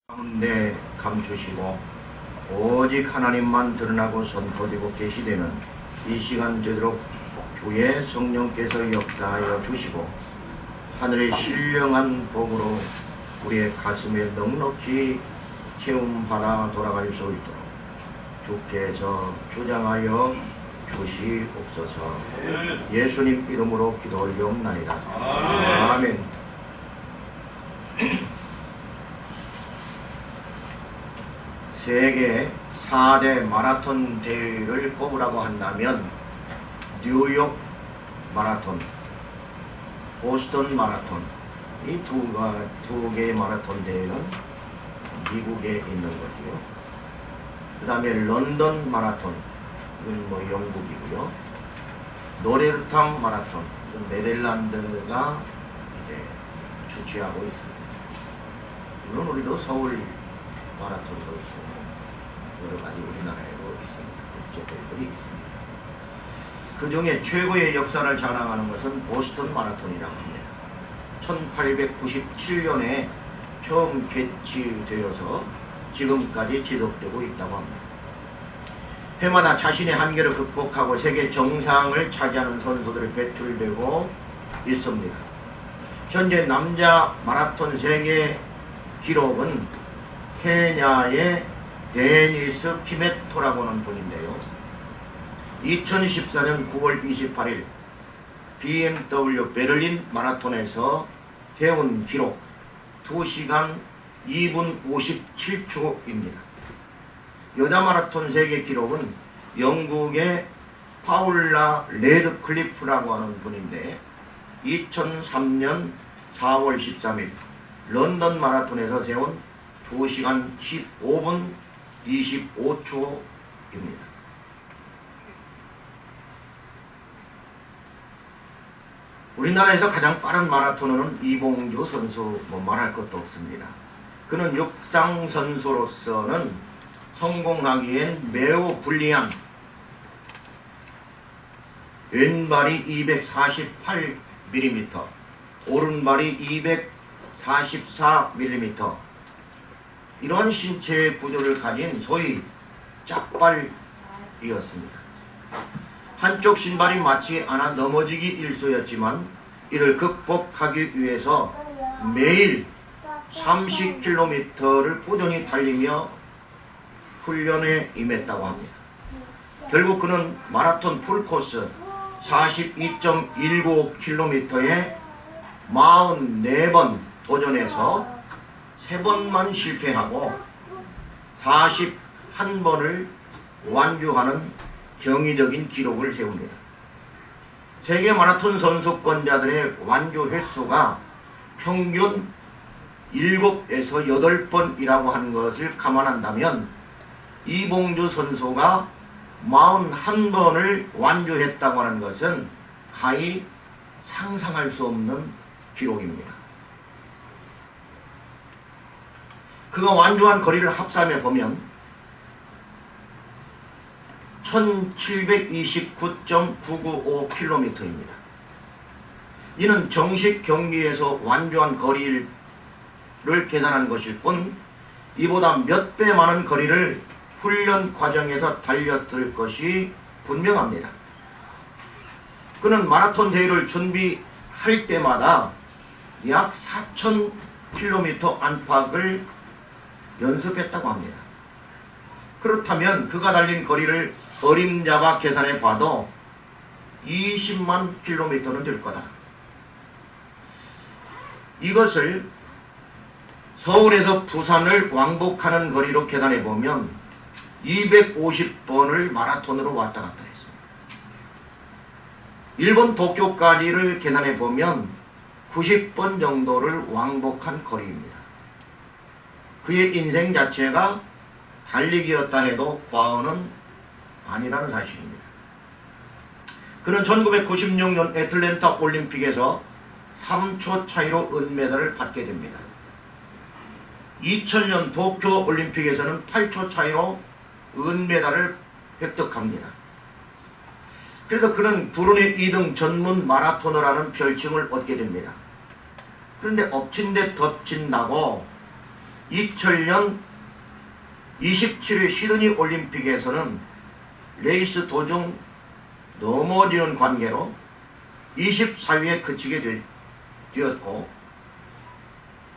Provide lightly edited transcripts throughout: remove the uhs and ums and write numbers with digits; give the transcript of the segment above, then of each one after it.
가운데 감추시고 오직 하나님만 드러나고 선포되고 계시되는 이 시간 되도록 주의 성령께서 역사하여 주시고 하늘의 신령한 복으로 우리의 가슴에 넉넉히 채움받아 돌아갈 수 있도록 주께서 주장하여 주시옵소서. 예수님 이름으로 기도 올리옵나이다. 아멘. 세계 4대 마라톤 대회를 꼽으라고 한다면 뉴욕 마라톤, 보스턴 마라톤, 이 두 개의 마라톤 대회는 미국에 있는 거고요. 그 다음에 런던 마라톤, 이건 뭐 영국이고요. 노르탕 마라톤, 네덜란드가 이제 주최하고 있습니다. 물론 우리도 서울 마라톤도 있고 여러 가지 우리나라에도 있습니다. 국제대회들이 있습니다. 그 중에 최고의 역사를 자랑하는 것은 보스턴 마라톤이라고 합니다. 1897년에 처음 개최되어서 지금까지 지속되고 있다고 합니다. 해마다 자신의 한계를 극복하고 세계 정상을 차지하는 선수들이 배출되고 있습니다. 현재 남자 마라톤 세계 기록은 케냐의 데니스 키메토라고 하는 분인데요. 2014년 9월 28일 BMW 베를린 마라톤에서 세운 기록 2시간 2분 57초입니다. 여자 마라톤 세계 기록은 영국의 파울라 레드클리프라고 하는 분인데 2003년 4월 13일 런던 마라톤에서 세운 2시간 15분 25초입니다. 우리나라에서 가장 빠른 마라토너는 이봉주 선수 말할 것도 없습니다. 그는 육상 선수로서는 성공하기엔 매우 불리한 왼발이 248mm, 오른발이 244mm 이러한 신체 구조를 가진 소위 짝발이었습니다. 한쪽 신발이 맞지 않아 넘어지기 일쑤였지만 이를 극복하기 위해서 매일 30km를 꾸준히 달리며 훈련에 임했다고 합니다. 결국 그는 마라톤 풀코스 42.195km에 44번 도전해서 3번만 실패하고 41번을 완주하는 경이적인 기록을 세웁니다. 세계 마라톤 선수권자들의 완주 횟수가 평균 7에서 8번이라고 하는 것을 감안한다면 이봉주 선수가 41번을 완주했다고 하는 것은 가히 상상할 수 없는 기록입니다. 그가 완주한 거리를 합산해 보면 1729.995km입니다. 이는 정식 경기에서 완주한 거리를 계산한 것일 뿐 이보다 몇 배 많은 거리를 훈련 과정에서 달렸을 것이 분명합니다. 그는 마라톤 대회를 준비할 때마다 약 4,000km 안팎을 연습했다고 합니다. 그렇다면 그가 달린 거리를 어림잡아 계산해 봐도 20만 킬로미터는 될 거다. 이것을 서울에서 부산을 왕복하는 거리로 계산해 보면 250번을 마라톤으로 왔다 갔다 했습니다. 일본 도쿄까지를 계산해 보면 90번 정도를 왕복한 거리입니다. 그의 인생 자체가 달리기였다 해도 과언은 아니라는 사실입니다. 그는 1996년 애틀랜타 올림픽에서 3초 차이로 은메달을 받게 됩니다. 2000년 도쿄 올림픽에서는 8초 차이로 은메달을 획득합니다. 그래서 그는 불운의 2등 전문 마라토너라는 별칭을 얻게 됩니다. 그런데 엎친 데 덮친다고 2000년 27회 시드니 올림픽에서는 레이스 도중 넘어지는 관계로 24위에 그치게 되었고,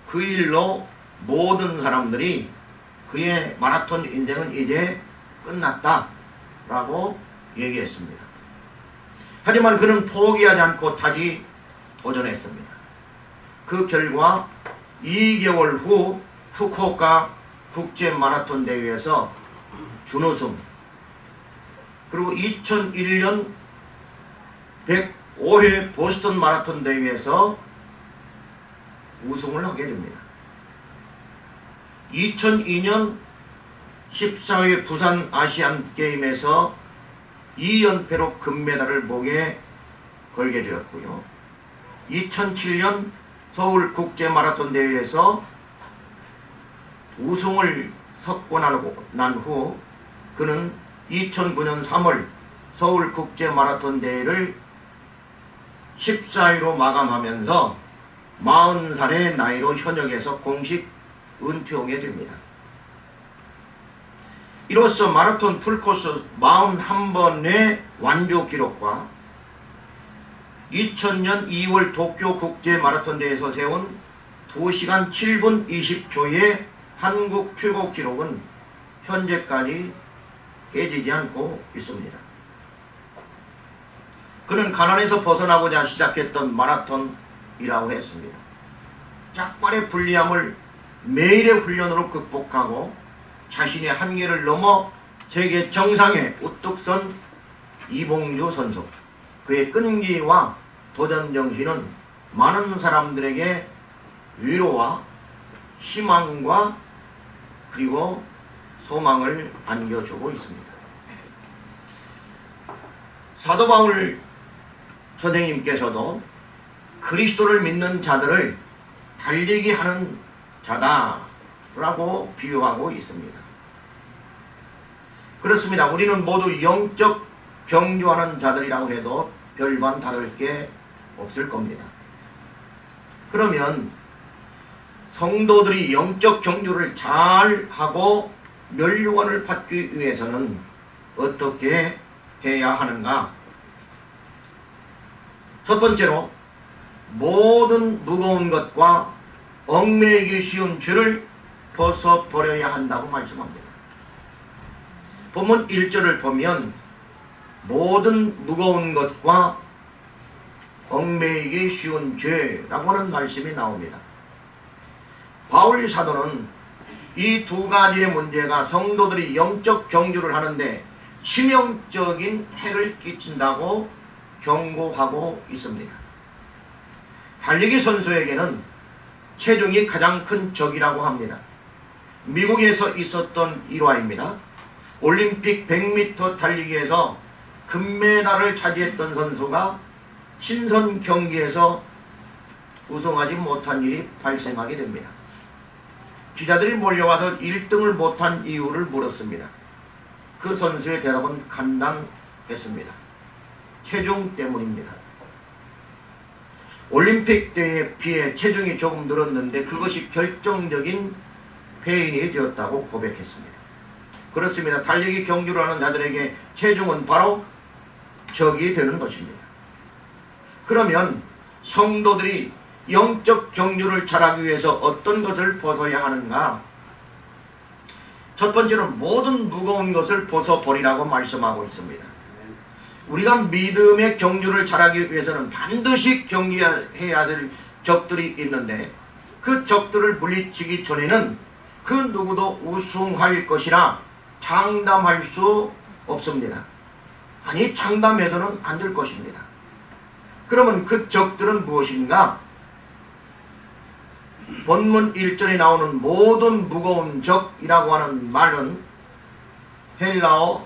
그 일로 모든 사람들이 그의 마라톤 인생은 이제 끝났다 라고 얘기했습니다. 하지만 그는 포기하지 않고 다시 도전했습니다. 그 결과 2개월 후 후쿠오카 국제 마라톤 대회에서 준우승, 그리고 2001년 105회 보스턴 마라톤 대회에서 우승을 하게 됩니다. 2002년 14회 부산 아시안 게임에서 2연패로 금메달을 목에 걸게 되었고요. 2007년 서울 국제 마라톤 대회에서 우승을 석권하고 난 후 그는 2009년 3월 서울 국제 마라톤 대회를 14위로 마감하면서 40살의 나이로 현역에서 공식 은퇴하게 됩니다. 이로써 마라톤 풀코스 41번의 완주 기록과 2000년 2월 도쿄 국제 마라톤 대회에서 세운 2시간 7분 20초의 한국 최고 기록은 현재까지 깨지지 않고 있습니다. 그는 가난에서 벗어나고자 시작했던 마라톤이라고 했습니다. 짝발의 불리함을 매일의 훈련으로 극복하고 자신의 한계를 넘어 세계 정상에 우뚝 선 이봉주 선수, 그의 끈기와 도전 정신은 많은 사람들에게 위로와 희망과 그리고 소망을 안겨주고 있습니다. 사도 바울 선생님께서도 그리스도를 믿는 자들을 달리게 하는 자다라고 비유하고 있습니다. 그렇습니다. 우리는 모두 영적 경주하는 자들이라고 해도 별반 다를 게 없을 겁니다. 그러면 성도들이 영적 경주를 잘 하고 멸류관을 받기 위해서는 어떻게 해야 하는가? 첫 번째로 모든 무거운 것과 얽매이기 쉬운 죄를 벗어버려야 한다고 말씀합니다. 본문 1절을 보면 모든 무거운 것과 얽매이기 쉬운 죄라고 하는 말씀이 나옵니다. 바울 사도는 이 두 가지의 문제가 성도들이 영적 경주를 하는데 치명적인 해를 끼친다고 경고하고 있습니다. 달리기 선수에게는 체중이 가장 큰 적이라고 합니다. 미국에서 있었던 일화입니다. 올림픽 100m 달리기에서 금메달을 차지했던 선수가 친선 경기에서 우승하지 못한 일이 발생하게 됩니다. 기자들이 몰려와서 1등을 못한 이유를 물었습니다. 그 선수의 대답은 간단했습니다. 체중 때문입니다. 올림픽 때에 비해 체중이 조금 늘었는데 그것이 결정적인 패인이 되었다고 고백했습니다. 그렇습니다. 달리기 경주를 하는 자들에게 체중은 바로 적이 되는 것입니다. 그러면 성도들이 영적 경주를 잘하기 위해서 어떤 것을 벗어야 하는가? 첫 번째는 모든 무거운 것을 벗어버리라고 말씀하고 있습니다. 우리가 믿음의 경주를 잘하기 위해서는 반드시 경계해야 될 적들이 있는데 그 적들을 물리치기 전에는 그 누구도 우승할 것이라 장담할 수 없습니다. 아니, 장담해서는 안 될 것입니다. 그러면 그 적들은 무엇인가? 본문 1절에 나오는 모든 무거운 적이라고 하는 말은 헬라어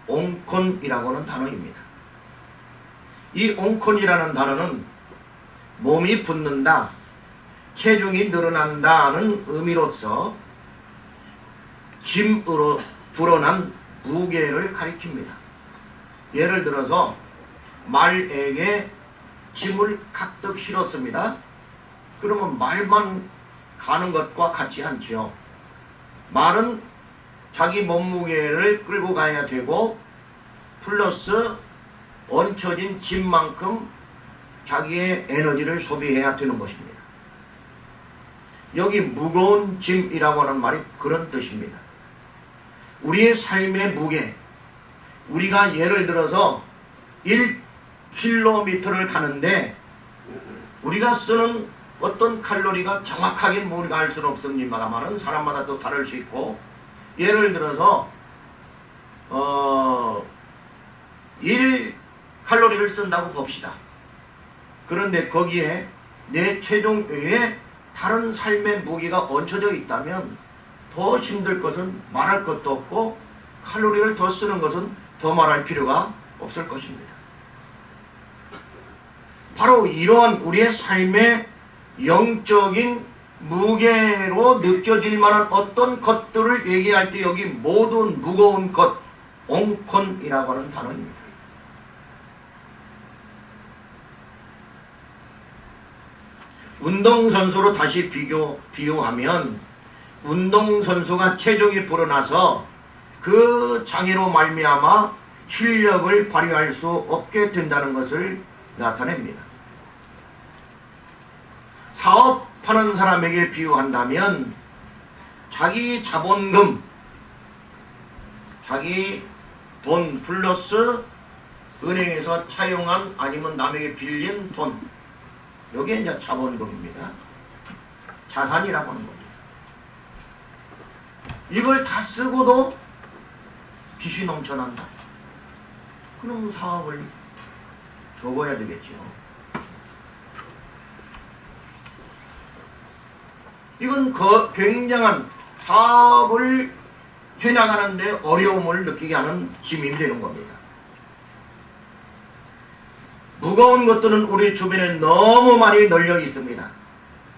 옹콘이라고 하는 단어입니다. 이 옹콘이라는 단어는 몸이 붓는다, 체중이 늘어난다는 의미로서 짐으로 불어난 무게를 가리킵니다. 예를 들어서 말에게 짐을 가득 실었습니다. 그러면 말만 가는 것과 같지 않지요. 말은 자기 몸무게를 끌고 가야 되고 플러스 얹혀진 짐만큼 자기의 에너지를 소비해야 되는 것입니다. 여기 무거운 짐이라고 하는 말이 그런 뜻입니다. 우리의 삶의 무게, 우리가 예를 들어서 1km를 가는데 우리가 쓰는 어떤 칼로리가 정확하게는 우리가 알 수는 없습니다만은 사람마다 또 다를 수 있고, 예를 들어서 1칼로리를 쓴다고 봅시다. 그런데 거기에 내 체중 외에 다른 삶의 무게가 얹혀져 있다면 더 힘들 것은 말할 것도 없고 칼로리를 더 쓰는 것은 더 말할 필요가 없을 것입니다. 바로 이러한 우리의 삶의 영적인 무게로 느껴질 만한 어떤 것들을 얘기할 때 여기 모든 무거운 것, 옹콘이라고 하는 단어입니다. 운동선수로 다시 비유하면 운동선수가 체중이 불어나서 그 장애로 말미암아 실력을 발휘할 수 없게 된다는 것을 나타냅니다. 사업하는 사람에게 비유한다면 자기 자본금, 자기 돈 플러스 은행에서 차용한 아니면 남에게 빌린 돈, 이게 이제 자본금입니다. 자산이라고 하는 겁니다. 이걸 다 쓰고도 빚이 넘쳐난다. 그럼 사업을 접어야 되겠죠. 이건 굉장한 사업을 해나가는데 어려움을 느끼게 하는 짐이 되는 겁니다. 무거운 것들은 우리 주변에 너무 많이 널려 있습니다.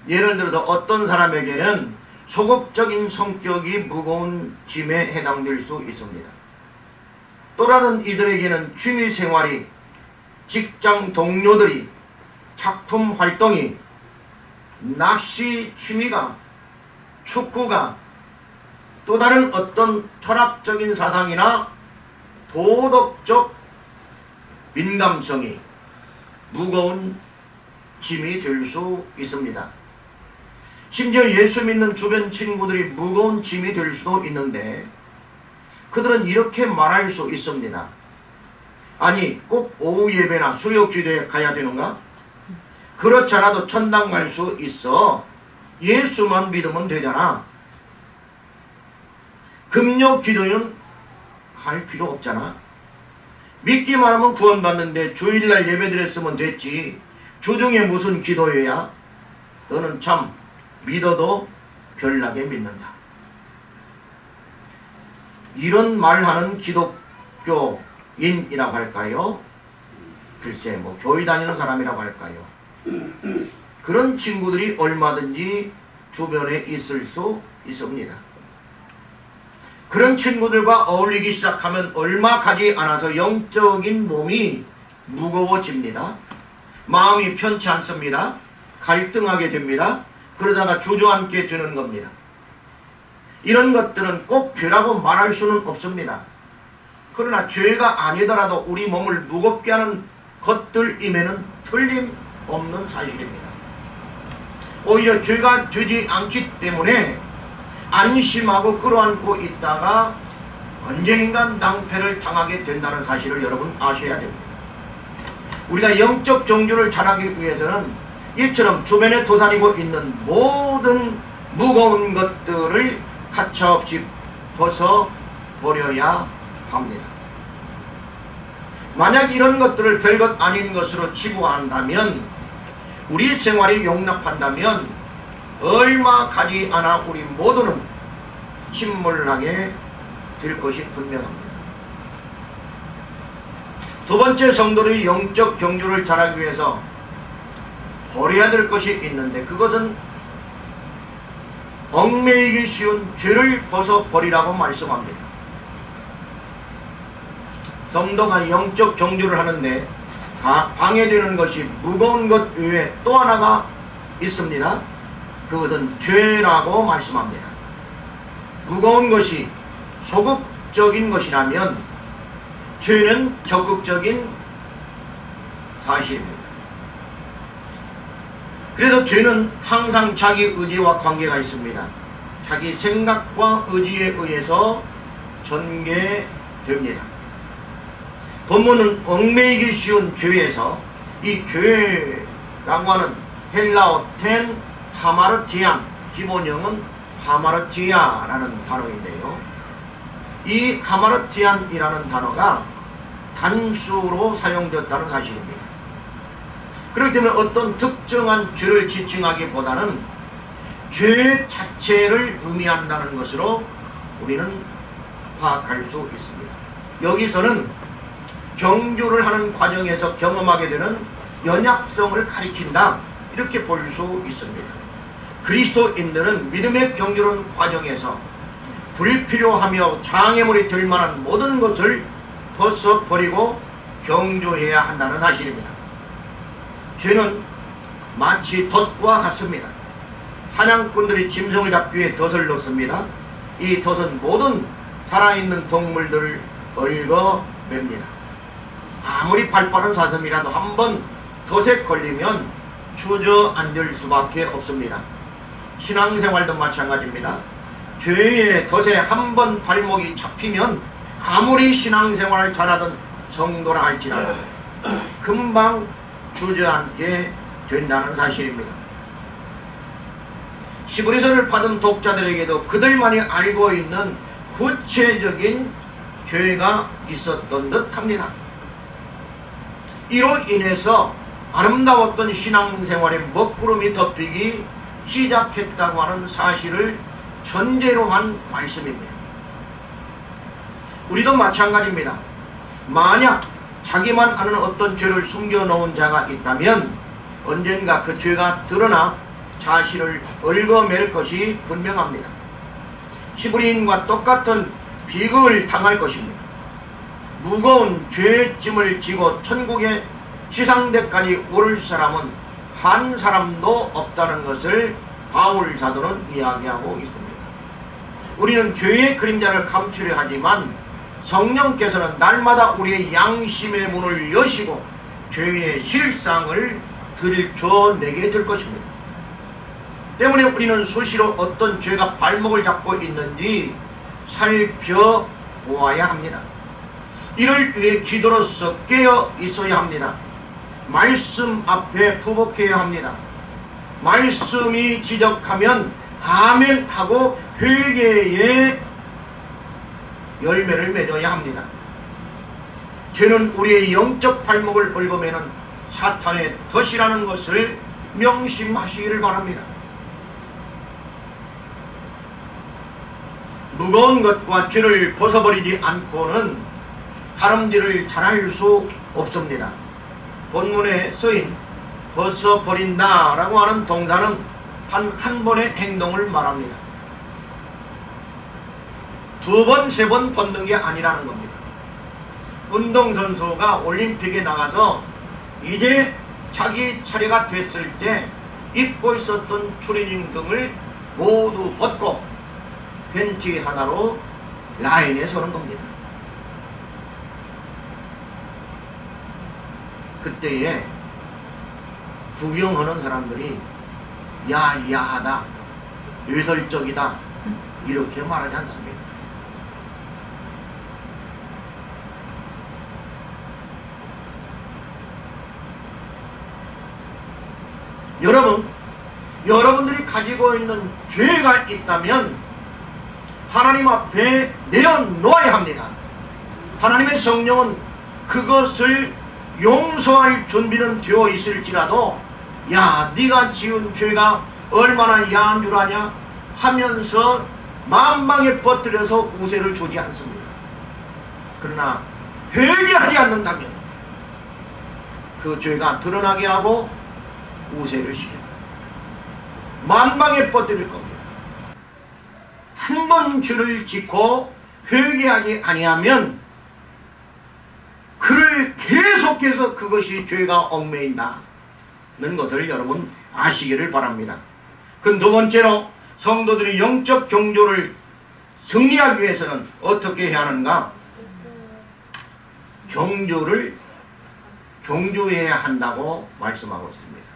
예를 들어서 어떤 사람에게는 소극적인 성격이 무거운 짐에 해당될 수 있습니다. 또 다른 이들에게는 취미생활이, 직장 동료들이, 작품 활동이, 낚시 취미가, 축구가, 또 다른 어떤 철학적인 사상이나 도덕적 민감성이 무거운 짐이 될 수 있습니다. 심지어 예수 믿는 주변 친구들이 무거운 짐이 될 수도 있는데 그들은 이렇게 말할 수 있습니다. 아니, 꼭 오후 예배나 수요 기도에 가야 되는가? 그렇지 않아도 천당 갈 수 있어. 예수만 믿으면 되잖아. 금요 기도에는 갈 필요 없잖아. 믿기만 하면 구원받는데 주일날 예배 드렸으면 됐지. 주중에 무슨 기도회야? 너는 참 믿어도 별나게 믿는다. 이런 말하는 기독교인이라고 할까요? 글쎄 뭐 교회 다니는 사람이라고 할까요? 그런 친구들이 얼마든지 주변에 있을 수 있습니다. 그런 친구들과 어울리기 시작하면 얼마 가지 않아서 영적인 몸이 무거워집니다. 마음이 편치 않습니다. 갈등하게 됩니다. 그러다가 주저앉게 되는 겁니다. 이런 것들은 꼭 죄라고 말할 수는 없습니다. 그러나 죄가 아니더라도 우리 몸을 무겁게 하는 것들임에는 틀림없는 사실입니다. 오히려 죄가 되지 않기 때문에 안심하고 끌어안고 있다가 언젠간 낭패를 당하게 된다는 사실을 여러분 아셔야 됩니다. 우리가 영적 정주를 잘하기 위해서는 이처럼 주변에 도사리고 있는 모든 무거운 것들을 가차없이 벗어버려야 합니다. 만약 이런 것들을 별것 아닌 것으로 치부한다면, 우리의 생활이 용납한다면 얼마 가지 않아 우리 모두는 침몰하게 될 것이 분명합니다. 두 번째, 성도의 영적 경주를 잘하기 위해서 버려야 될 것이 있는데 그것은 얽매이기 쉬운 죄를 벗어버리라고 말씀합니다. 성도가 영적 경주를 하는데 방해되는 것이 무거운 것 외에 또 하나가 있습니다. 그것은 죄라고 말씀합니다. 무거운 것이 소극적인 것이라면 죄는 적극적인 사실입니다. 그래서 죄는 항상 자기 의지와 관계가 있습니다. 자기 생각과 의지에 의해서 전개됩니다. 본문은 얽매이기 쉬운 죄에서 이 죄라고 하는 헬라어 텐 하마르티안, 기본형은 하마르티아라는 단어인데요. 이 하마르티안이라는 단어가 단수로 사용되었다는 사실입니다. 그렇기 때문에 어떤 특정한 죄를 지칭하기보다는 죄 자체를 의미한다는 것으로 우리는 파악할 수 있습니다. 여기서는 경주를 하는 과정에서 경험하게 되는 연약성을 가리킨다, 이렇게 볼 수 있습니다. 그리스도인들은 믿음의 경주하는 과정에서 불필요하며 장애물이 될 만한 모든 것을 벗어버리고 경주해야 한다는 사실입니다. 죄는 마치 덫과 같습니다. 사냥꾼들이 짐승을 잡기 위해 덫을 놓습니다. 이 덫은 모든 살아있는 동물들을 얽어맵니다. 아무리 발빠른 사슴이라도 한번 덫에 걸리면 주저앉을 수밖에 없습니다. 신앙생활도 마찬가지입니다. 죄의 덫에 한번 발목이 잡히면 아무리 신앙생활을 잘하던 성도라 할지라도 금방 주저앉게 된다는 사실입니다. 시브리서를 받은 독자들에게도 그들만이 알고 있는 구체적인 죄가 있었던 듯 합니다. 이로 인해서 아름다웠던 신앙생활의 먹구름이 덮이기 시작했다고 하는 사실을 전제로 한 말씀입니다. 우리도 마찬가지입니다. 만약 자기만 아는 어떤 죄를 숨겨놓은 자가 있다면 언젠가 그 죄가 드러나 자신을 얽어맬 것이 분명합니다. 시브리인과 똑같은 비극을 당할 것입니다. 무거운 죄짐을 지고 천국의 지상대까지 오를 사람은 한 사람도 없다는 것을 바울 사도는 이야기하고 있습니다. 우리는 죄의 그림자를 감추려 하지만 성령께서는 날마다 우리의 양심의 문을 여시고 죄의 실상을 들춰내게 될 것입니다. 때문에 우리는 수시로 어떤 죄가 발목을 잡고 있는지 살펴보아야 합니다. 이를 위해 기도로서 깨어 있어야 합니다. 말씀 앞에 부복해야 합니다. 말씀이 지적하면 아멘 하고 회개의 열매를 맺어야 합니다. 죄는 우리의 영적 발목을 얽어매는 사탄의 덫이라는 것을 명심하시기를 바랍니다. 무거운 것과 죄를 벗어버리지 않고는 다름질을 잘할 수 없습니다. 본문에 쓰인 벗어버린다 라고 하는 동사는 한 번의 행동을 말합니다. 두 번, 세 번 벗는 게 아니라는 겁니다. 운동선수가 올림픽에 나가서 이제 자기 차례가 됐을 때 입고 있었던 추리닝 등을 모두 벗고 팬티 하나로 라인에 서는 겁니다. 그때에 구경하는 사람들이 야하다, 외설적이다 이렇게 말하지 않습니다. 여러분들이 가지고 있는 죄가 있다면 하나님 앞에 내어놓아야 합니다. 하나님의 성령은 그것을 용서할 준비는 되어 있을지라도 야, 네가 지은 죄가 얼마나 야한 줄 아냐 하면서 만방에 퍼뜨려서 우세를 주지 않습니다. 그러나 회개하지 않는다면 그 죄가 드러나게 하고 우세를 시킵니다. 만방에 퍼뜨릴 겁니다. 한 번 죄를 짓고 회개하지 아니하면 그를 계속해서 그것이 죄가 얽매인다는 것을 여러분 아시기를 바랍니다. 그 두 번째로 성도들이 영적 경주를 승리하기 위해서는 어떻게 해야 하는가? 경주해야 한다고 말씀하고 있습니다.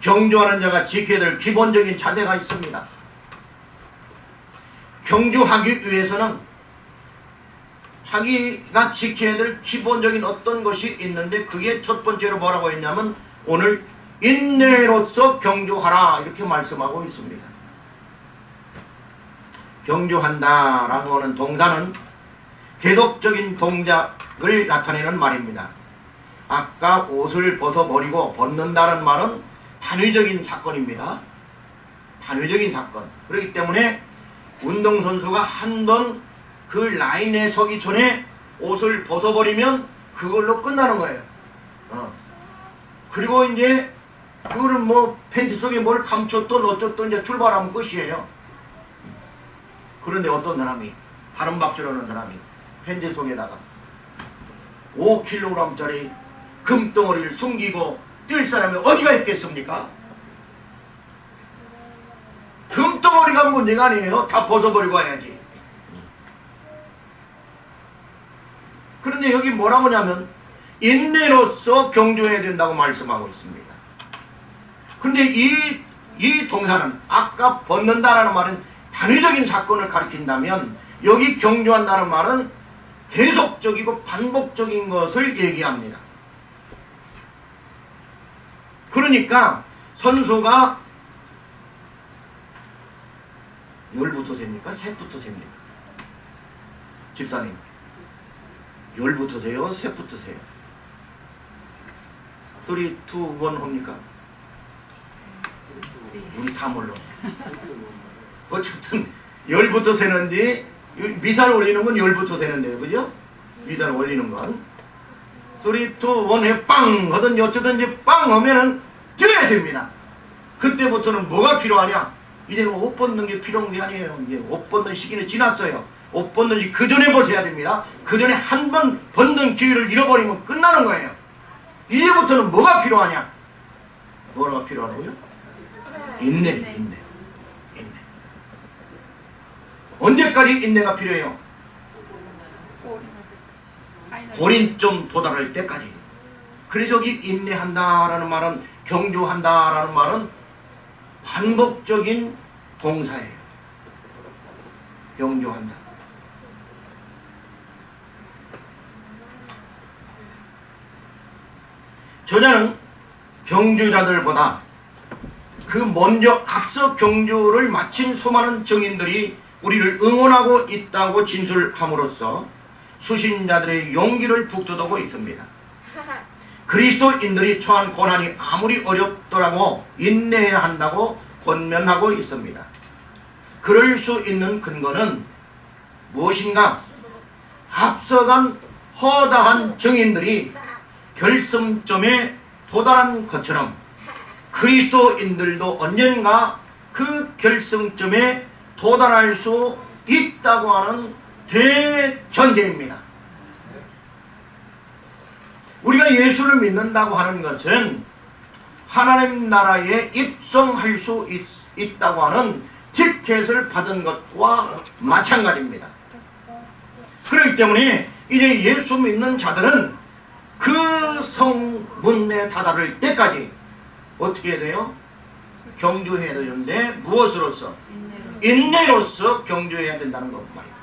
경주하는 자가 지켜야 될 기본적인 자세가 있습니다. 경주하기 위해서는 자기가 지켜야 될 기본적인 어떤 것이 있는데, 그게 첫 번째로 뭐라고 했냐면 오늘 인내로서 경주하라 이렇게 말씀하고 있습니다. 경주한다라고 하는 동사는 계속적인 동작을 나타내는 말입니다. 아까 옷을 벗어버리고 벗는다는 말은 단위적인 사건입니다. 단위적인 사건. 그렇기 때문에 운동선수가 한 번 그 라인에 서기 전에 옷을 벗어버리면 그걸로 끝나는 거예요. 그리고 이제 그거를 뭐 팬티 속에 뭘 감췄던 어쩌던 이제 출발하면 끝이에요. 그런데 어떤 사람이, 다른 박질하는 사람이 팬티 속에다가 5kg짜리 금덩어리를 숨기고 뛸 사람이 어디가 있겠습니까? 금덩어리가 문제가 아니에요. 다 벗어버리고 와야지. 그런데 여기 뭐라고 하냐면 인내로서 경주해야 된다고 말씀하고 있습니다. 그런데 이 동사는 아까 벗는다라는 말은 단위적인 사건을 가리킨다면, 여기 경주한다는 말은 계속적이고 반복적인 것을 얘기합니다. 그러니까 선수가 열부터 셉니까? 셋부터 셉니까? 집사님, 열부터 세요? 셋부터 세요? 3, 2, 1 합니까? 우리 다 몰라. 어쨌든 열부터 세는지, 미사를 올리는 건 열부터 세는데요, 그죠? 미사를 올리는 건 3, 2, 1에 빵 하든지 어쩌든지 빵 하면은 뛰어야 됩니다. 그때부터는 뭐가 필요하냐? 이제는 옷 벗는 게 필요한 게 아니에요. 이제 옷 벗는 시기는 지났어요. 옷 벗는 시 그 전에 벗어야 됩니다. 그 전에 한 번 벗는 기회를 잃어버리면 끝나는 거예요. 이제부터는 뭐가 필요하냐? 뭐가 필요하냐고요? 인내. 언제까지 인내가 필요해요? 본인점 도달할 때까지. 그래서 여기 인내한다라는 말은, 경주한다라는 말은 반복적인 동사예요. 경주한다. 저자는 경주자들보다 그 먼저 앞서 경주를 마친 수많은 증인들이 우리를 응원하고 있다고 진술함으로써 수신자들의 용기를 북돋우고 있습니다. 그리스도인들이 처한 고난이 아무리 어렵더라도 인내해야 한다고 권면하고 있습니다. 그럴 수 있는 근거는 무엇인가? 앞서간 허다한 증인들이 결승점에 도달한 것처럼 그리스도인들도 언젠가 그 결승점에 도달할 수 있다고 하는 대전제입니다. 우리가 예수를 믿는다고 하는 것은 하나님 나라에 입성할 수 있다고 하는 티켓을 받은 것과 마찬가지입니다. 그렇기 때문에 이제 예수 믿는 자들은 그 성문에 다다를 때까지 어떻게 해야 돼요? 경주해야 되는데 무엇으로서? 인내로서 경주해야 된다는 것 말이에요.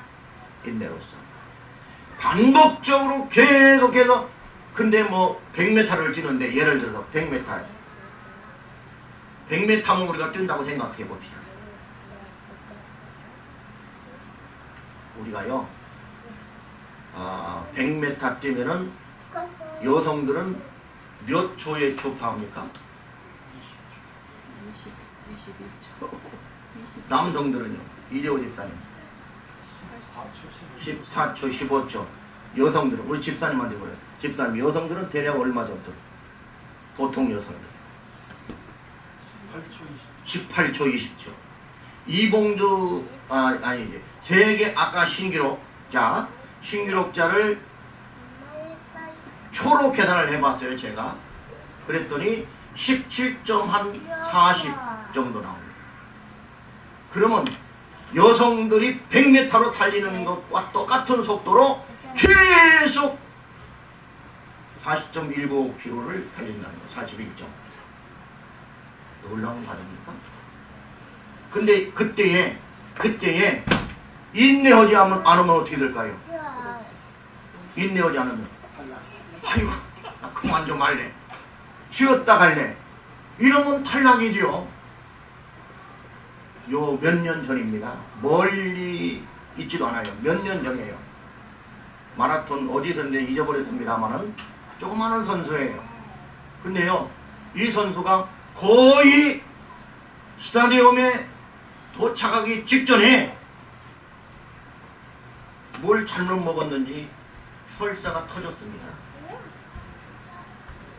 인내로서 반복적으로 계속해서. 근데 뭐 100m를 뛰는데, 예를 들어서 100m면 우리가 뛴다고 생각해 봅시다. 우리가요 100m 뛰면은 여성들은 몇 초에 주파합니까? 21초. 남성들은요? 이재호 집사님 14초, 15초. 여성들은, 우리 집사님한테 그래요. 집사님, 여성들은 대략 얼마 정도? 보통 여성들 18초, 20초. 이봉주 아니지, 세계 아까 신기록자, 신기록자를 초로 계산을 해봤어요. 제가 그랬더니 17.40 정도 나옵니다. 그러면 여성들이 100m로 달리는 것과 똑같은 속도로 계속 40.19km를 달린다는 거, 41점. 놀라운 과정입니까? 근데 그때에 인내하지 않으면 어떻게 될까요? 인내하지 않으면 아이고 나 그만 좀 할래, 쉬었다 갈래, 이러면 탈락이지요. 요 몇 년 전입니다. 멀리 있지도 않아요. 몇 년 전이에요. 마라톤 어디서 했는데 잊어버렸습니다만은 조그마한 선수예요. 근데요, 이 선수가 거의 스타디움에 도착하기 직전에 뭘 잘못 먹었는지 설사가 터졌습니다.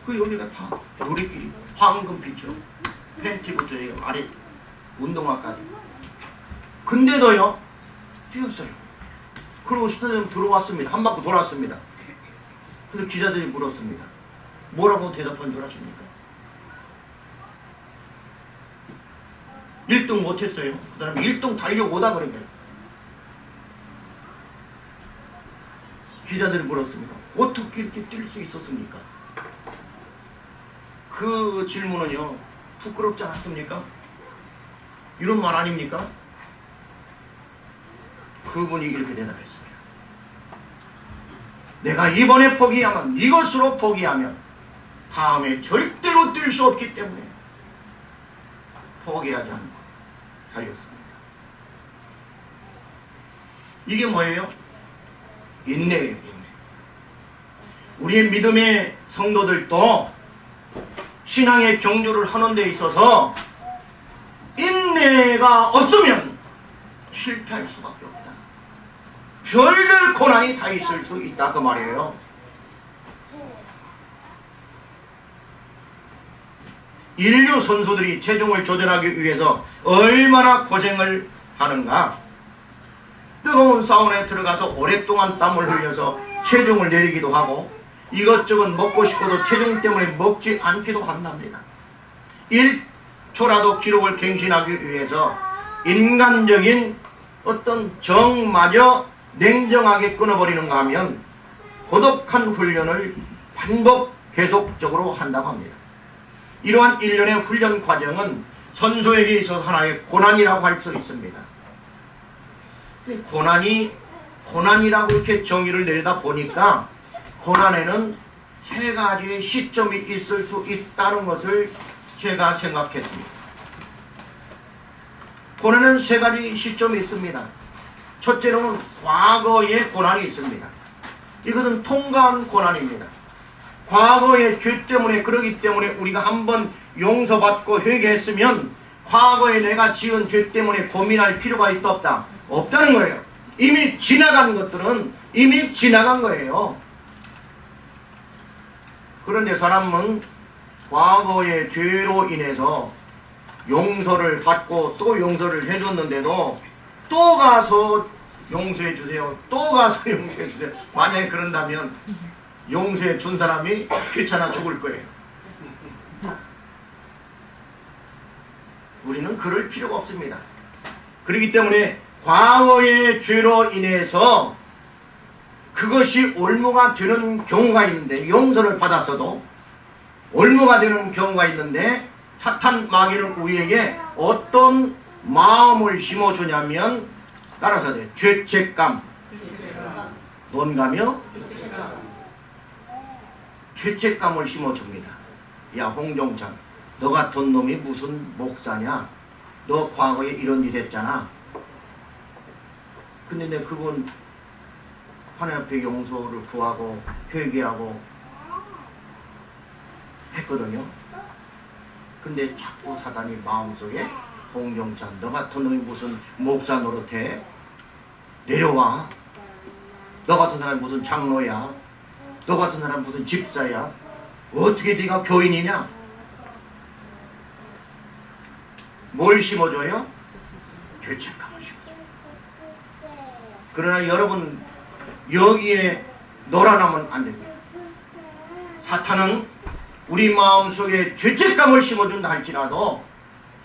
그 여기가 다 놀이끼리 황금빛으로 팬티부터 아래 운동화까지. 근데도요 뛰었어요. 그리고 스타디움 들어왔습니다. 한 바퀴 돌았습니다. 그래서 기자들이 물었습니다. 뭐라고 대답한 줄 아십니까? 1등 못했어요. 그 사람이 1등 달려오다 그런 거예요. 기자들이 물었습니다. 어떻게 이렇게 뛸 수 있었습니까? 그 질문은요, 부끄럽지 않았습니까? 이런 말 아닙니까? 그분이 이렇게 대답했습니다. 내가 이번에 포기하면, 이것으로 포기하면 다음에 절대로 뛸 수 없기 때문에 포기하지 않고 달렸습니다. 이게 뭐예요? 인내예요, 인내. 우리의 믿음의 성도들도 신앙의 경주를 하는 데 있어서 인내가 없으면 실패할 수밖에 없다. 별별 고난이 다 있을 수 있다 그 말이에요. 인류 선수들이 체중을 조절하기 위해서 얼마나 고생을 하는가. 뜨거운 사우나에 들어가서 오랫동안 땀을 흘려서 체중을 내리기도 하고 이것저것 먹고 싶어도 체중 때문에 먹지 않기도 한답니다. 1초라도 기록을 갱신하기 위해서 인간적인 어떤 정마저 냉정하게 끊어버리는가 하면 고독한 훈련을 반복 계속적으로 한다고 합니다. 이러한 일련의 훈련 과정은 선수에게 있어서 하나의 고난이라고 할 수 있습니다. 고난이라고 이렇게 정의를 내리다 보니까 고난에는 세 가지의 시점이 있을 수 있다는 것을 제가 생각했습니다. 고난에는 세 가지 시점이 있습니다. 첫째로는 과거의 고난이 있습니다. 이것은 통과한 고난입니다. 과거의 죄 때문에, 그러기 때문에 우리가 한번 용서받고 회개했으면 과거에 내가 지은 죄 때문에 고민할 필요가 있다 없다? 없다는 거예요. 이미 지나간 것들은 이미 지나간 거예요. 그런데 사람은 과거의 죄로 인해서 용서를 받고 또 용서를 해줬는데도 또 가서 용서해 주세요, 또 가서 용서해 주세요. 만약에 그런다면 용서해 준 사람이 귀찮아 죽을 거예요. 우리는 그럴 필요가 없습니다. 그렇기 때문에 과거의 죄로 인해서 그것이 올무가 되는 경우가 있는데, 용서를 받았어도 올무가 되는 경우가 있는데, 사탄 마귀는 우리에게 어떤 마음을 심어주냐면, 따라서 돼. 죄책감, 논가며 죄책감을 심어줍니다. 야 홍종찬, 너 같은 놈이 무슨 목사냐? 너 과거에 이런 짓 했잖아. 근데 내 그분 하나님 앞에 용서를 구하고 회개하고 했거든요. 근데 자꾸 사단이 마음속에 홍종찬, 너 같은 놈이 무슨 목사 노릇해? 내려와. 너 같은 사람이 무슨 장로야? 너 같은 사람이 무슨 집사야? 어떻게 네가 교인이냐? 뭘 심어줘요? 죄책감을 심어줘요. 그러나 여러분, 여기에 놀아나면 안 됩니다. 사탄은 우리 마음속에 죄책감을 심어준다 할지라도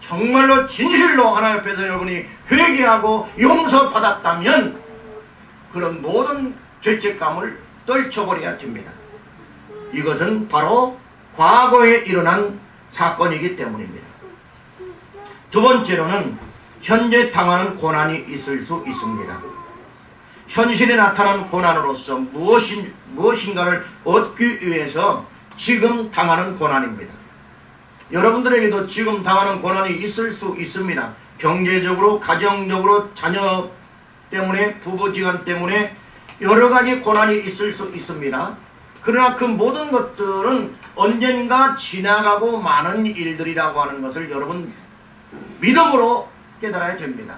정말로 진실로 하나님 앞에서 여러분이 회개하고 용서받았다면 그런 모든 죄책감을 떨쳐버려야 됩니다. 이것은 바로 과거에 일어난 사건이기 때문입니다. 두 번째로는 현재 당하는 고난이 있을 수 있습니다. 현실에 나타난 고난으로서 무엇인가를 얻기 위해서 지금 당하는 고난입니다. 여러분들에게도 지금 당하는 고난이 있을 수 있습니다. 경제적으로, 가정적으로, 자녀 때문에, 부부지간 때문에 여러 가지 고난이 있을 수 있습니다. 그러나 그 모든 것들은 언젠가 지나가고 마는 일들이라고 하는 것을 여러분 믿음으로 깨달아야 됩니다.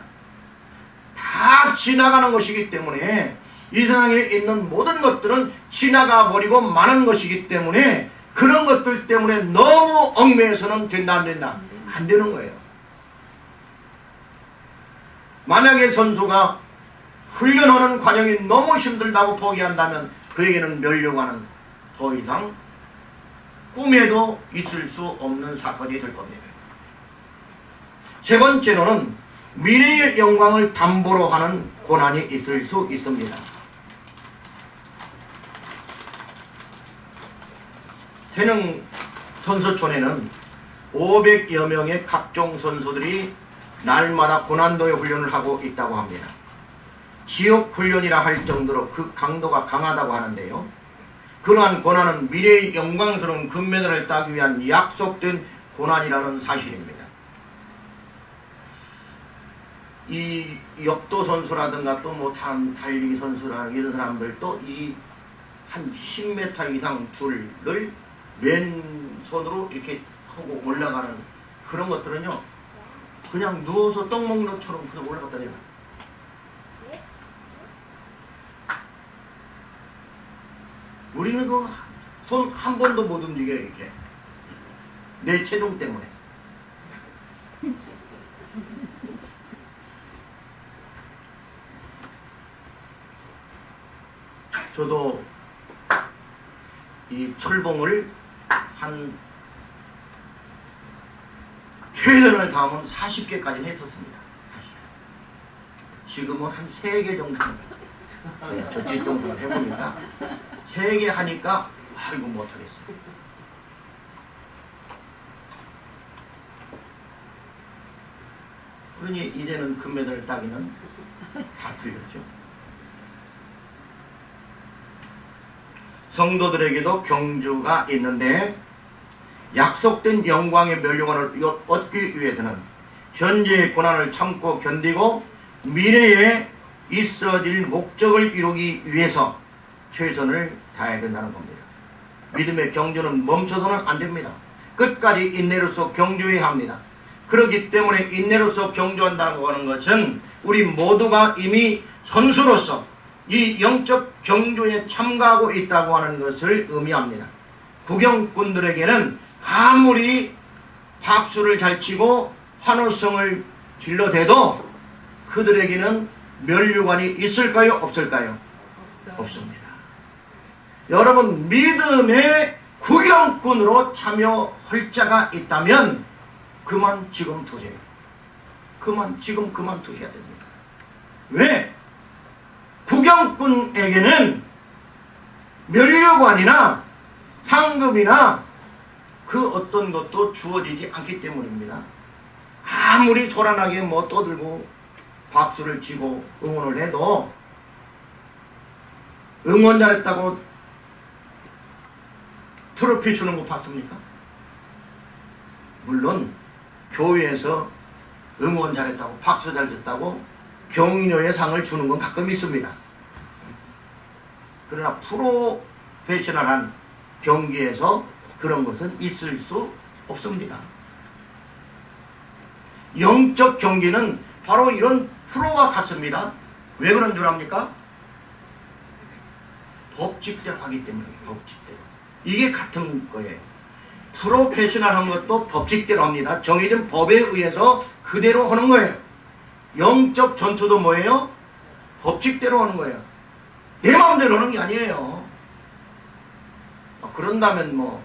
다 지나가는 것이기 때문에 이 세상에 있는 모든 것들은 지나가 버리고 마는 것이기 때문에 그런 것들 때문에 너무 얽매여서는 된다 안 된다? 안 되는 거예요. 만약에 선수가 훈련하는 과정이 너무 힘들다고 포기한다면 그에게는 멸류관은 더 이상 꿈에도 있을 수 없는 사건이 될 겁니다. 세 번째로는 미래의 영광을 담보로 하는 고난이 있을 수 있습니다. 태릉 선수촌에는 500여 명의 각종 선수들이 날마다 고난도의 훈련을 하고 있다고 합니다. 지옥 훈련이라 할 정도로 그 강도가 강하다고 하는데요. 그러한 고난은 미래의 영광스러운 금메달을 따기 위한 약속된 고난이라는 사실입니다. 이 역도 선수라든가 또 뭐 다른 달리기 선수라 이런 사람들도 이 한 10m 이상 줄을 왼손으로 이렇게 하고 올라가는 그런 것들은요, 그냥 누워서 떡 먹는 것처럼 그냥 올라갔다 내려. 우리는 그 손 한 번도 못 움직여요, 이렇게. 내 체중 때문에. 저도 이 철봉을 한 최선을 다하면 40개까지는 했었습니다. 지금은 한 3개 정도 저 뒷동산을 해보니까 3개 하니까 이거 못하겠어. 그러니 이제는 금메달 따기는 다 틀렸죠. 성도들에게도 경주가 있는데 약속된 영광의 멸류관을 얻기 위해서는 현재의 고난을 참고 견디고 미래에 있어질 목적을 이루기 위해서 최선을 다해야 된다는 겁니다. 믿음의 경주는 멈춰서는 안 됩니다. 끝까지 인내로서 경주해야 합니다. 그렇기 때문에 인내로서 경주한다고 하는 것은 우리 모두가 이미 선수로서 이 영적 경주에 참가하고 있다고 하는 것을 의미합니다. 구경꾼들에게는 아무리 박수를 잘 치고 환호성을 질러대도 그들에게는 멸류관이 있을까요? 없을까요? 없습니다. 여러분, 믿음의 구경꾼으로 참여할 자가 있다면 그만 지금 두세요. 그만 두셔야 됩니다. 왜? 구경꾼에게는 멸류관이나 상급이나 그 어떤 것도 주어지지 않기 때문입니다. 아무리 소란하게 뭐 떠들고 박수를 치고 응원을 해도 응원 잘했다고 트로피 주는 거 봤습니까? 물론 교회에서 응원 잘했다고 박수 잘 쳤다고 격려의 상을 주는 건 가끔 있습니다. 그러나 프로페셔널한 경기에서 그런 것은 있을 수 없습니다. 영적 경기는 바로 이런 프로와 같습니다. 왜 그런 줄 압니까? 법칙대로 하기 때문에. 법칙대로. 이게 같은 거예요. 프로페셔널한 것도 법칙대로 합니다. 정해진 법에 의해서 그대로 하는 거예요. 영적 전투도 뭐예요? 법칙대로 하는 거예요. 내 마음대로 하는 게 아니에요. 그런다면 뭐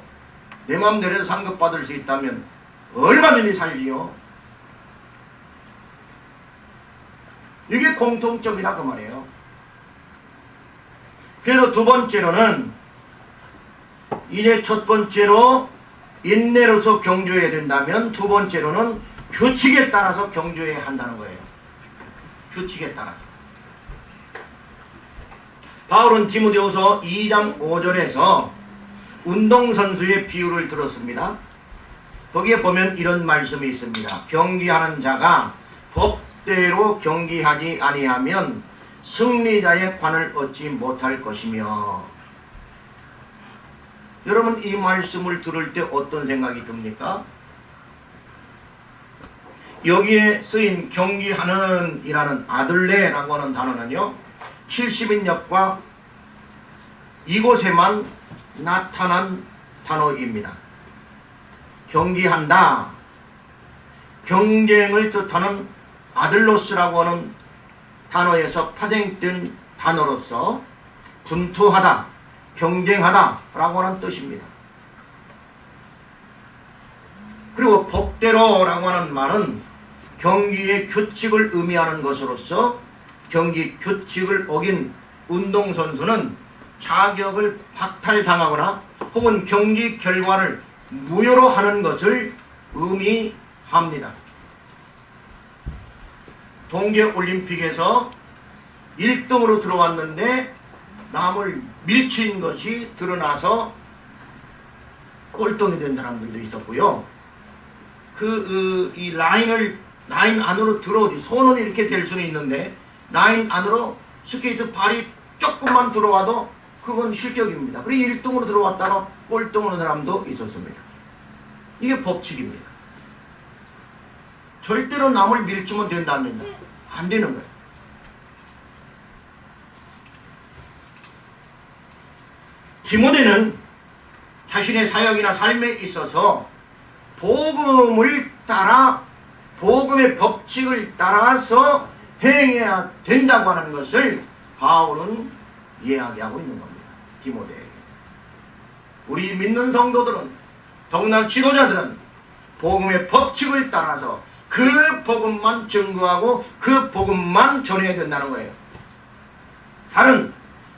내 맘대로 상급받을 수 있다면 얼마든지 살지요. 이게 공통점이라 그 말이에요. 그래서 두 번째로는 이제 첫 번째로 인내로서 경주해야 된다면 두 번째로는 규칙에 따라서 경주해야 한다는 거예요. 규칙에 따라서. 바울은 디모데후서 2장 5절에서 운동선수의 비유를 들었습니다. 거기에 보면 이런 말씀이 있습니다. 경기하는 자가 법대로 경기하지 아니하면 승리자의 관을 얻지 못할 것이며. 여러분 이 말씀을 들을 때 어떤 생각이 듭니까? 여기에 쓰인 경기하는 이라는 아들레라고 하는 단어는요 70인역과 이곳에만 나타난 단어입니다. 경기한다, 경쟁을 뜻하는 아들로스라고 하는 단어에서 파생된 단어로서 분투하다, 경쟁하다 라고 하는 뜻입니다. 그리고 법대로 라고 하는 말은 경기의 규칙을 의미하는 것으로서 경기 규칙을 어긴 운동선수는 자격을 박탈당하거나 혹은 경기 결과를 무효로 하는 것을 의미합니다. 동계올림픽에서 1등으로 들어왔는데 남을 밀친 것이 드러나서 꼴등이 된 사람들도 있었고요. 이 라인 안으로 들어오지, 손은 이렇게 될 수는 있는데 라인 안으로 스케이트 발이 조금만 들어와도 그건 실격입니다. 그리고 1등으로 들어왔다가 꼴등으로 사람도 있었습니다. 이게 법칙입니다. 절대로 남을 밀치면 된다 안 된다? 안 되는 거예요. 디모데는 자신의 사역이나 삶에 있어서 복음을 따라 복음의 법칙을 따라서 행해야 된다고 하는 것을 바울은 이야기하고 있는 겁니다. 디모데에게. 우리 믿는 성도들은, 더구나 지도자들은 복음의 법칙을 따라서 그 복음만 증거하고 그 복음만 전해야 된다는 거예요. 다른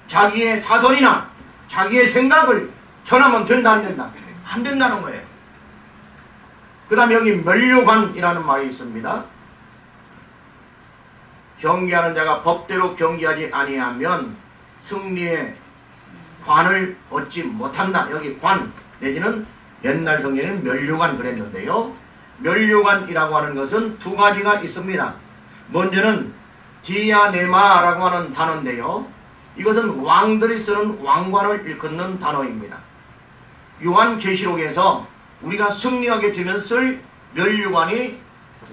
자기의 사설이나 자기의 생각을 전하면 된다 안 된다? 안 된다는 거예요. 그 다음에 여기 면류관이라는 말이 있습니다. 경기하는 자가 법대로 경기하지 아니하면 승리의 관을 얻지 못한다. 여기 관 내지는 옛날 성경에는 면류관 그랬는데요. 면류관이라고 하는 것은 두 가지가 있습니다. 먼저는 디아네마라고 하는 단어인데요. 이것은 왕들이 쓰는 왕관을 일컫는 단어입니다. 요한계시록에서 우리가 승리하게 되면 쓸 면류관이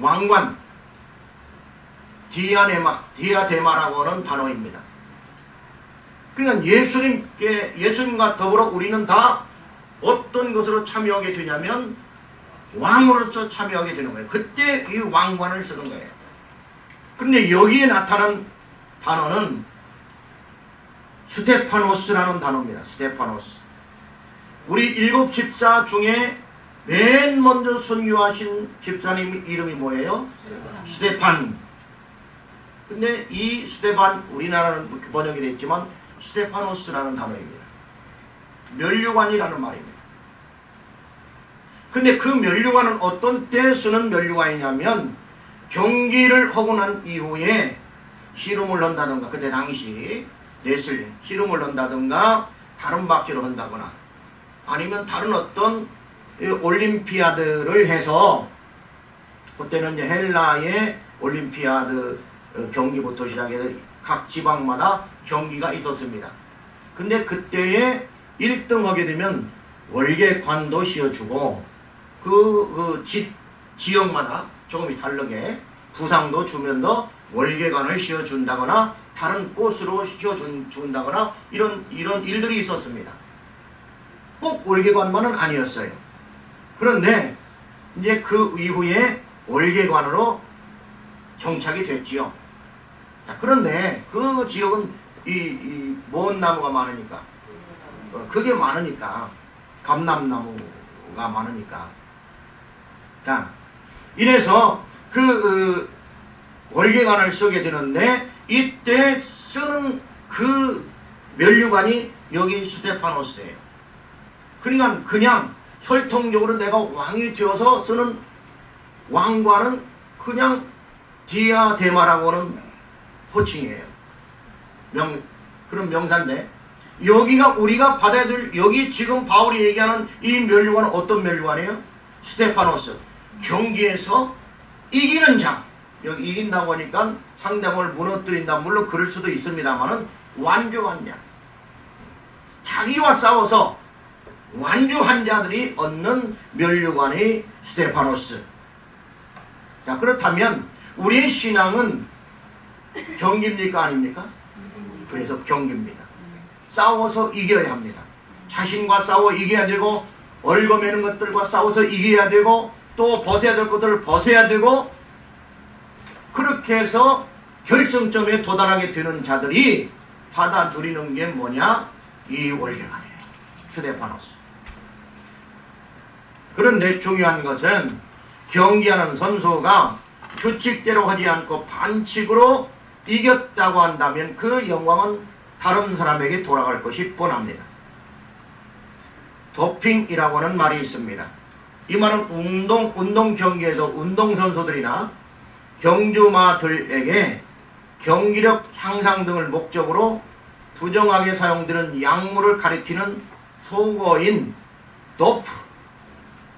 왕관, 디아데마라고 하는 단어입니다. 그러니까 예수님과 더불어 우리는 다 어떤 것으로 참여하게 되냐면 왕으로서 참여하게 되는 거예요. 그때 이 왕관을 쓰는 거예요. 그런데 여기에 나타난 단어는 스테파노스라는 단어입니다. 스테파노스. 우리 7 집사 중에 맨 먼저 순교하신 집사님 이름이 뭐예요? 스테판. 근데 이 스테판, 우리나라는 번역이 됐지만 스테파노스라는 단어입니다. 면류관이라는 말입니다. 근데 그 면류관은 어떤 때 쓰는 면류관이냐면 경기를 하고 난 이후에 씨름을 한다든가, 그때 당시 레슬링, 씨름을 한다든가 다른 박질을 한다거나 아니면 다른 어떤 올림피아드를 해서, 그때는 이제 헬라의 올림피아드 경기부터 시작해서 각 지방마다 경기가 있었습니다. 근데 그때에 1등 하게 되면 월계관도 씌워주고 지역마다 조금 다르게 부상도 주면서 월계관을 씌워준다거나 다른 꽃으로 씌워준다거나 이런 일들이 있었습니다. 꼭 월계관만은 아니었어요. 그런데 이제 그 이후에 월계관으로 정착이 됐지요. 자, 그런데 그 지역은 먼 나무가 많으니까, 그게 많으니까 감람나무 경우가 많으니까. 자, 이래서 그 월계관을 쓰게 되는데 이때 쓰는 그 면류관이 여기 스테파노스예요. 그러니까 그냥 혈통적으로 내가 왕이 되어서 쓰는 왕관은 그냥 디아데마라고는 호칭이에요. 그런 명사인데 여기가 우리가 받아야 될 여기 지금 바울이 얘기하는 이 면류관은 어떤 면류관이에요? 스테파노스. 경기에서 이기는 자. 여기 이긴다고 하니까 상대방을 무너뜨린다. 물론 그럴 수도 있습니다만은 완주한 자. 자기와 싸워서 완주한 자들이 얻는 면류관이 스테파노스. 자, 그렇다면 우리의 신앙은 경기입니까? 아닙니까? 그래서 경기입니다. 싸워서 이겨야 합니다. 자신과 싸워 이겨야 되고 얽어매는 것들과 싸워서 이겨야 되고 또 벗어야 될 것들을 벗어야 되고 그렇게 해서 결승점에 도달하게 되는 자들이 받아들이는 게 뭐냐? 이 월계관이에요. 스테파노스. 그런데 중요한 것은 경기하는 선수가 규칙대로 하지 않고 반칙으로 이겼다고 한다면 그 영광은 다른 사람에게 돌아갈 것이 뻔합니다. 도핑이라고 하는 말이 있습니다. 이 말은 운동 경기에서 운동선수들이나 경주마들에게 경기력 향상 등을 목적으로 부정하게 사용되는 약물을 가리키는 속어인 도프,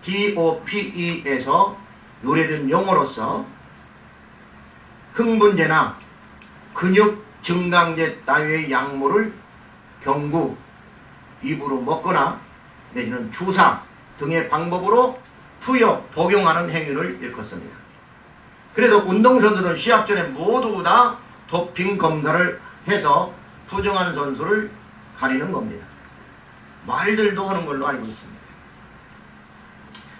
DOPE에서 유래된 용어로서 흥분제나 근육 증강제 따위의 약물을 경구, 입으로 먹거나 내지는 주사 등의 방법으로 투여, 복용하는 행위를 일컫습니다. 그래서 운동선수들은 시합 전에 모두 다 도핑 검사를 해서 부정한 선수를 가리는 겁니다. 말들도 하는 걸로 알고 있습니다.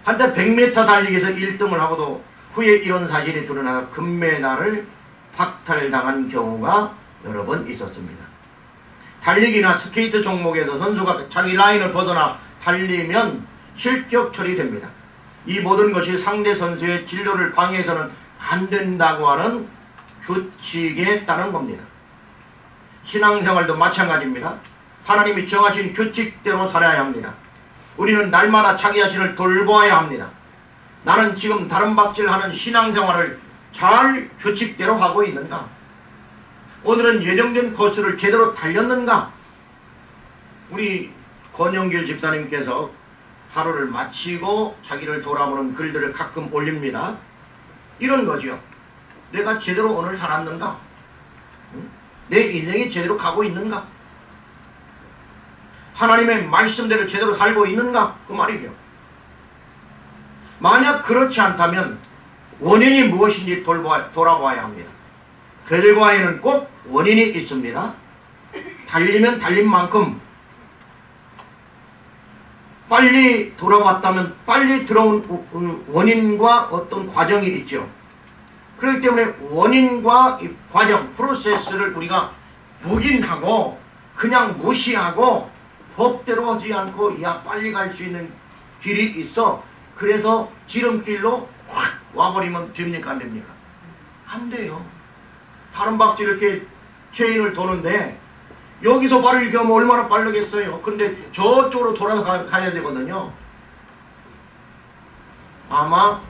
한때 100m 달리기에서 1등을 하고도 후에 이런 사실이 드러나서 금메달을 박탈당한 경우가 여러 번 있었습니다. 달리기나 스케이트 종목에서 선수가 자기 라인을 벗어나 달리면 실격 처리됩니다. 이 모든 것이 상대 선수의 진로를 방해해서는 안 된다고 하는 규칙에 따른 겁니다. 신앙생활도 마찬가지입니다. 하나님이 정하신 규칙대로 살아야 합니다. 우리는 날마다 자기 자신을 돌보아야 합니다. 나는 지금 다른 박질하는 신앙생활을 잘 규칙대로 하고 있는가? 오늘은 예정된 코스를 제대로 달렸는가? 우리 권영길 집사님께서 하루를 마치고 자기를 돌아보는 글들을 가끔 올립니다. 이런 거죠. 내가 제대로 오늘 살았는가? 내 인생이 제대로 가고 있는가? 하나님의 말씀대로 제대로 살고 있는가? 그 말이죠. 만약 그렇지 않다면 원인이 무엇인지 돌아봐야 합니다. 결과에는 꼭 원인이 있습니다. 달리면 달린 만큼 빨리 돌아왔다면 빨리 들어온 원인과 어떤 과정이 있죠. 그렇기 때문에 원인과 이 과정, 프로세스를 우리가 묵인하고 그냥 무시하고 법대로 하지 않고 야 빨리 갈 수 있는 길이 있어. 그래서 지름길로 확 와버리면 됩니까? 안 됩니까? 안 돼요. 다른 박질 이렇게 체인을 도는데 여기서 발을 이렇게 하면 얼마나 빠르겠어요. 근데 저쪽으로 돌아서 가야 되거든요. 아마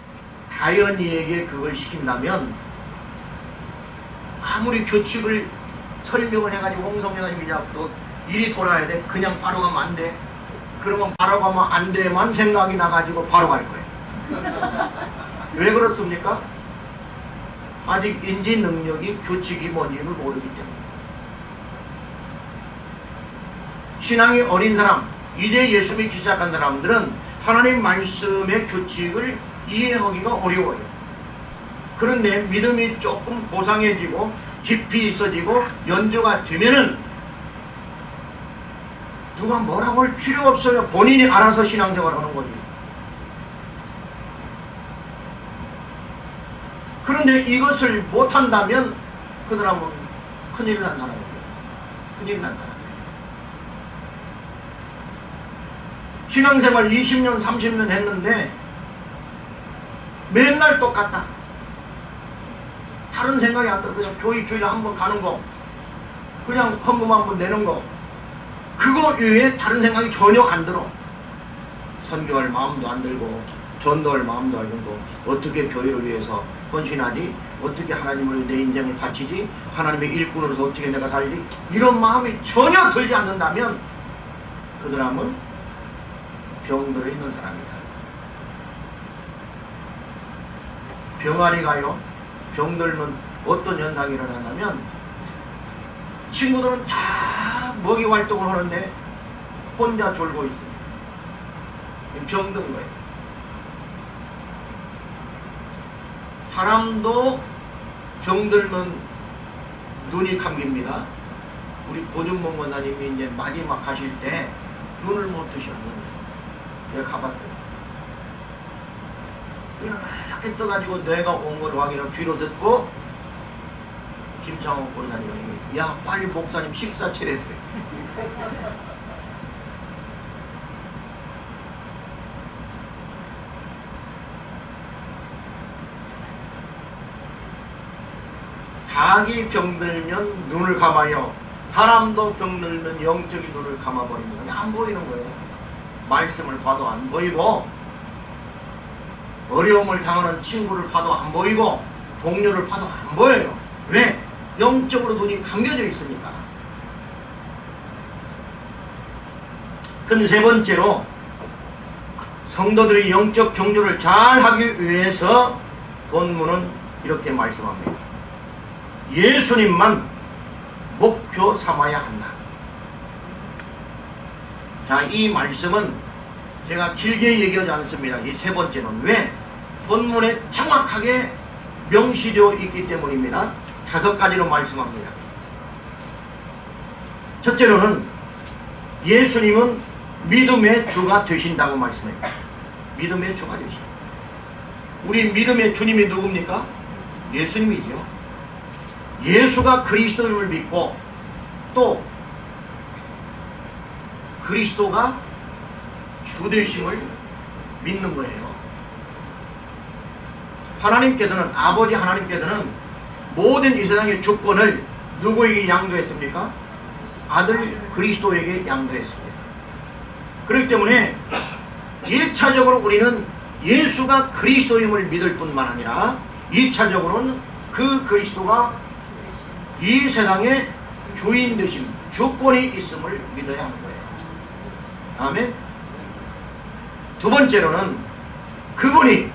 다현이에게 그걸 시킨다면 아무리 규칙을 설명을 해가지고 홍성명이 또 일이 돌아야 돼. 그냥 바로 가면 안 돼. 그러면 바로 가면 안 돼만 생각이 나가지고 바로 갈 거예요. 왜 그렇습니까? 아직 인지 능력이 규칙이 뭔지를 모르기 때문에. 신앙이 어린 사람, 이제 예수 믿기 시작한 사람들은 하나님 말씀의 규칙을 이해하기가 어려워요. 그런데 믿음이 조금 고상해지고 깊이 있어지고 연주가 되면은 누가 뭐라고 할 필요 없어요. 본인이 알아서 신앙생활 하는 거지. 그런데 이것을 못한다면 그 사람은 큰일 난 사람이에요. 큰일 난 사람이에요. 신앙생활 20년 30년 했는데 맨날 똑같다. 다른 생각이 안 들어. 그냥 교회 주일에 한번 가는 거, 그냥 헌금 한번 내는 거, 그거 외에 다른 생각이 전혀 안 들어. 선교할 마음도 안 들고 전도할 마음도 안 들고, 어떻게 교회를 위해서 헌신하지, 어떻게 하나님을 내 인생을 바치지, 하나님의 일꾼으로서 어떻게 내가 살지, 이런 마음이 전혀 들지 않는다면 그 사람은 병들어 있는 사람이다. 병아리 가요. 병들면 어떤 현상이 일어나냐면 친구들은 다 먹이 활동을 하는데 혼자 졸고 있습니다. 병든 거예요. 사람도 병들면 눈이 감깁니다. 우리 고준봉 권사님이 이제 마지막 가실 때 눈을 못 뜨셨는데 제가 가봤더니 이렇게 떠가지고 내가 온 걸 확인하고 귀로 듣고 김창호 권사님이 야 빨리 목사님 식사 차려드려. 닭이 병들면 눈을 감아요. 사람도 병들면 영적인 눈을 감아버리는 거예요. 안 보이는 거예요. 말씀을 봐도 안 보이고, 어려움을 당하는 친구를 봐도 안 보이고, 동료를 봐도 안 보여요. 왜? 영적으로 눈이 감겨져 있으니까. 그럼 세 번째로 성도들이 영적 경주를 잘 하기 위해서 본문은 이렇게 말씀합니다. 예수님만 목표 삼아야 한다. 자, 이 말씀은 제가 길게 얘기하지 않습니다. 이 세 번째는 왜? 본문에 정확하게 명시되어 있기 때문입니다. 5가지로 말씀합니다. 첫째로는 예수님은 믿음의 주가 되신다고 말씀해요. 믿음의 주가 되신다. 우리 믿음의 주님이 누굽니까? 예수님이죠. 예수가 그리스도임을 믿고 또 그리스도가 주 되심을 믿는 거예요. 하나님께서는, 아버지 하나님께서는 모든 이 세상의 주권을 누구에게 양도했습니까? 아들 그리스도에게 양도했습니다. 그렇기 때문에 1차적으로 우리는 예수가 그리스도임을 믿을 뿐만 아니라 2차적으로는 그 그리스도가 이 세상의 주인 되심, 주권이 있음을 믿어야 하는 거예요. 아멘. 두 번째로는 그분이,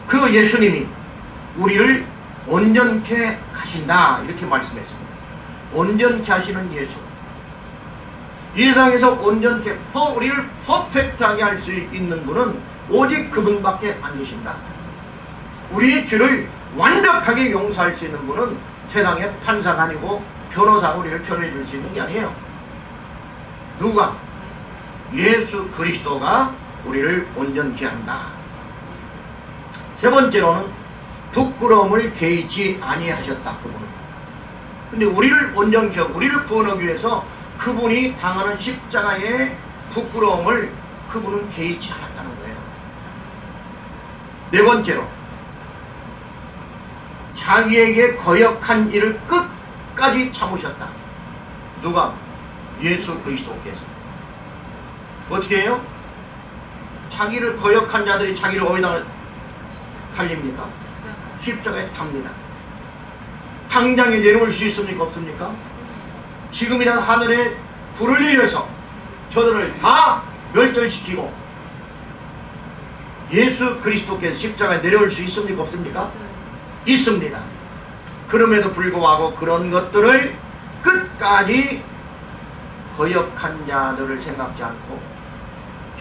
그 예수님이 우리를 온전케 하신다, 이렇게 말씀했습니다. 온전케 하시는 예수. 이 세상에서 온전케, 우리를 퍼펙트하게 할 수 있는 분은 오직 그분밖에 안 계신다. 우리의 죄를 완벽하게 용서할 수 있는 분은 세상의 판사가 아니고 변호사가 우리를 변호해 줄 수 있는 게 아니에요. 누가? 예수 그리스도가 우리를 온전케 한다. 세 번째로는 부끄러움을 개의치 아니하셨다. 그분은. 근데 우리를 온전케 하고 우리를 구원하기 위해서 그분이 당하는 십자가의 부끄러움을 그분은 개의치 않았다는 거예요. 네 번째로 자기에게 거역한 일을 끝까지 참으셨다. 누가? 예수 그리스도께서. 어떻게 해요? 자기를 거역한 자들이 자기를 어디다 달립니까? 십자가에 탑니다. 당장에 내려올 수 있습니까? 없습니까? 지금이란 하늘에 불을 내려서 저들을 다 멸절시키고 예수 그리스도께서 십자가에 내려올 수 있습니까? 없습니까? 있습니다. 그럼에도 불구하고 그런 것들을 끝까지 거역한 자들을 생각지 않고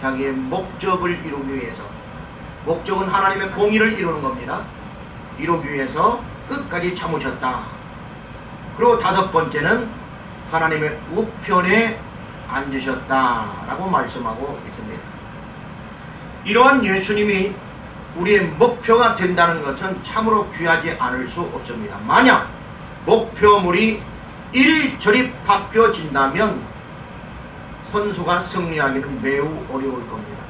자기의 목적을 이루기 위해서, 목적은 하나님의 공의를 이루는 겁니다. 이루기 위해서 끝까지 참으셨다. 그리고 다섯 번째는 하나님의 우편에 앉으셨다라고 말씀하고 있습니다. 이러한 예수님이 우리의 목표가 된다는 것은 참으로 귀하지 않을 수 없습니다. 만약 목표물이 이리저리 바뀌어진다면 선수가 승리하기는 매우 어려울 겁니다.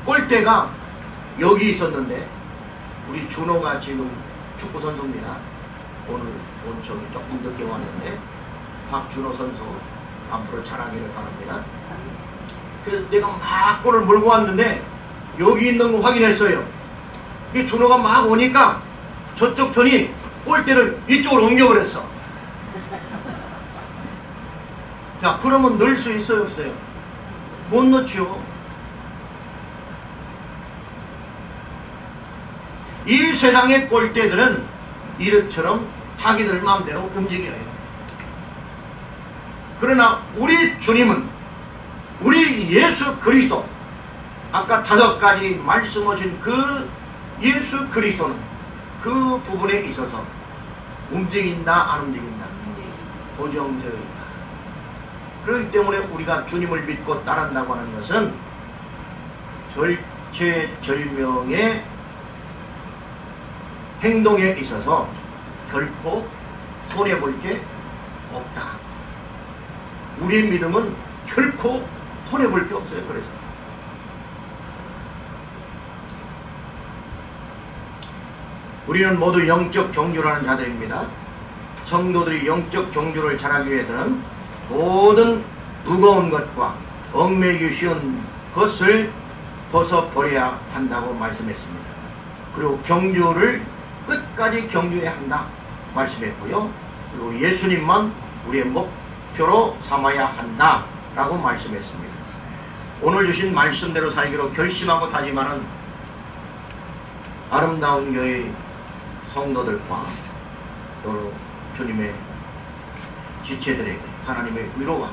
골대가 여기 있었는데 우리 준호가 지금 축구 선수입니다. 오늘 온척이 조금 늦게 왔는데 박준호 선수 앞으로 잘하기를 바랍니다. 그래서 내가 막 골을 몰고 왔는데 여기 있는 거 확인했어요. 이 준호가 막 오니까 저쪽 편이 골대를 이쪽으로 옮겨버렸어. 자, 그러면 넣을 수 있어요, 없어요? 못 넣지요. 이 세상의 골대들은 이렇처럼 자기들 마음대로 움직여요. 그러나 우리 주님은, 우리 예수 그리스도, 아까 5가지 말씀하신 그 예수 그리스도는 그 부분에 있어서 움직인다, 안 움직인다? 고정되어 있다. 그렇기 때문에 우리가 주님을 믿고 따른다고 하는 것은 절체절명의 행동에 있어서 결코 손해볼 게 없다. 우리의 믿음은 결코 손해볼 게 없어요. 그래서 우리는 모두 영적 경주라는 자들입니다. 성도들이 영적 경주를 잘하기 위해서는 모든 무거운 것과 얽매이기 쉬운 것을 벗어버려야 한다고 말씀했습니다. 그리고 경주를 끝까지 경주해야 한다 말씀했고요. 그리고 예수님만 우리의 목표로 삼아야 한다 라고 말씀했습니다. 오늘 주신 말씀대로 살기로 결심하고 다짐하는 아름다운 교회 성도들과 또 주님의 지체들에게 하나님의 위로와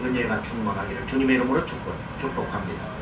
은혜가 충만하기를 주님의 이름으로 축복합니다.